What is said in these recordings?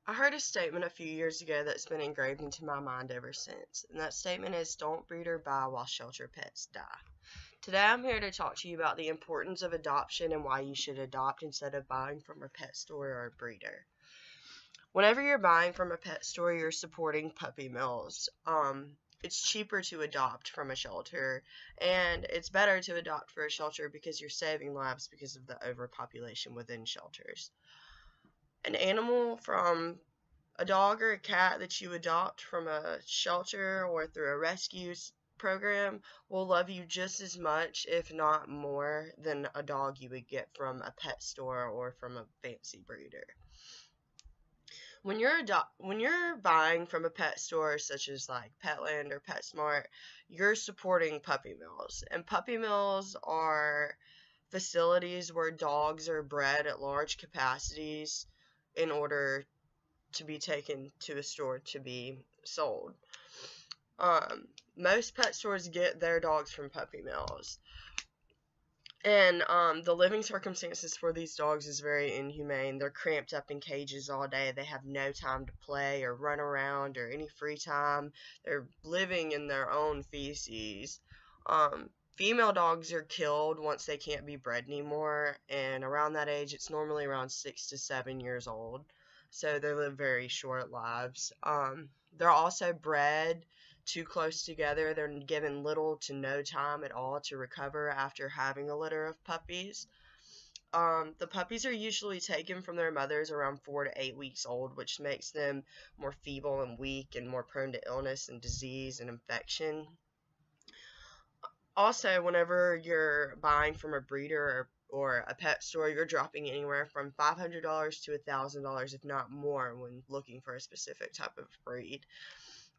I heard a statement a few years ago that's been engraved into my mind ever since, and that statement is don't breed or buy while shelter pets die. Today I'm here to talk to you about the importance of adoption and why you should adopt instead of buying from a pet store or a breeder. Whenever you're buying from a pet store, you're supporting puppy mills. It's cheaper to adopt from a shelter, and it's better to adopt for a shelter because you're saving lives because of the overpopulation within shelters. An animal from a dog or a cat that you adopt from a shelter or through a rescue program will love you just as much, if not more, than a dog you would get from a pet store or from a fancy breeder. When you're buying from a pet store such as like Petland or PetSmart, you're supporting puppy mills. And puppy mills are facilities where dogs are bred at large capacities in order to be taken to a store to be sold. Most pet stores get their dogs from puppy mills. And the living circumstances for these dogs is very inhumane. They're cramped up in cages all day. They have no time to play or run around or any free time. They're living in their own feces. Female dogs are killed once they can't be bred anymore, and around that age, it's normally around 6 to 7 years old. So they live very short lives. They're also bred too close together. They're given little to no time at all to recover after having a litter of puppies. The puppies are usually taken from their mothers around 4 to 8 weeks old, which makes them more feeble and weak and more prone to illness and disease and infection. Also, whenever you're buying from a breeder or a pet store, you're dropping anywhere from $500 to $1,000, if not more, when looking for a specific type of breed.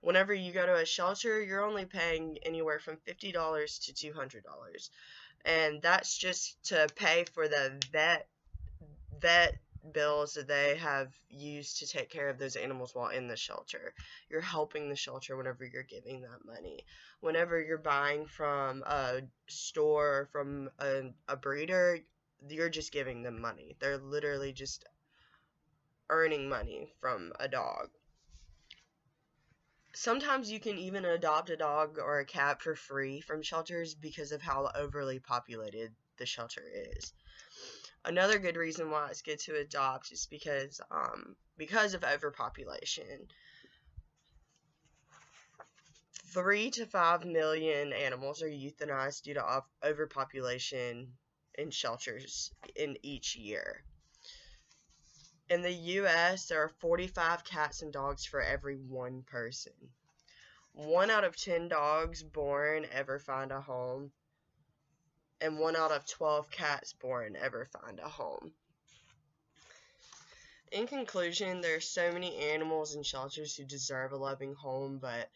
Whenever you go to a shelter, you're only paying anywhere from $50 to $200. And that's just to pay for the vet bills that they have used to take care of those animals while in the shelter. You're helping the shelter whenever you're giving that money. Whenever you're buying from a store or from a breeder, you're just giving them money. They're literally just earning money from a dog. Sometimes you can even adopt a dog or a cat for free from shelters because of how overly populated the shelter is. Another good reason why it's good to adopt is because of overpopulation. 3 to 5 million animals are euthanized due to overpopulation in shelters in each year. In the U.S., there are 45 cats and dogs for every one person. 1 out of 10 dogs born ever find a home, and 1 out of 12 cats born ever find a home. In conclusion, there are so many animals in shelters who deserve a loving home but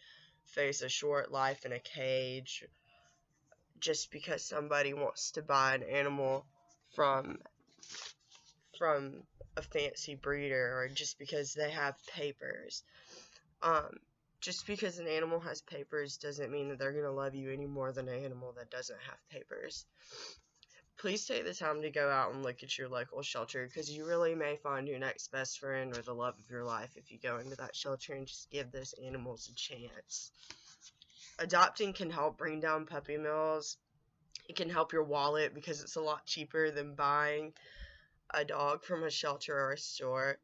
face a short life in a cage just because somebody wants to buy an animal from a fancy breeder, or just because they have papers. Just because an animal has papers doesn't mean that they're going to love you any more than an animal that doesn't have papers. Please take the time to go out and look at your local shelter, because you really may find your next best friend or the love of your life if you go into that shelter and just give those animals a chance. Adopting can help bring down puppy mills. It can help your wallet because it's a lot cheaper than buying a dog from a shelter or a store,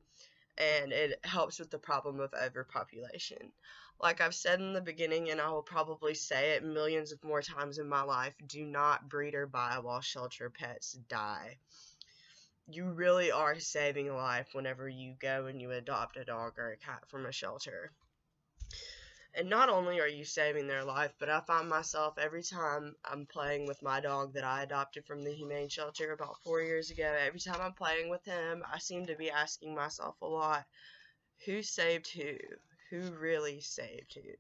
and it helps with the problem of overpopulation. Like I've said in the beginning, and I will probably say it millions of more times in my life, do not breed or buy while shelter pets die. You really are saving a life whenever you go and you adopt a dog or a cat from a shelter. And not only are you saving their life, but I find myself every time I'm playing with my dog that I adopted from the Humane Shelter about 4 years ago, every time I'm playing with him, I seem to be asking myself a lot, who saved who? Who really saved who?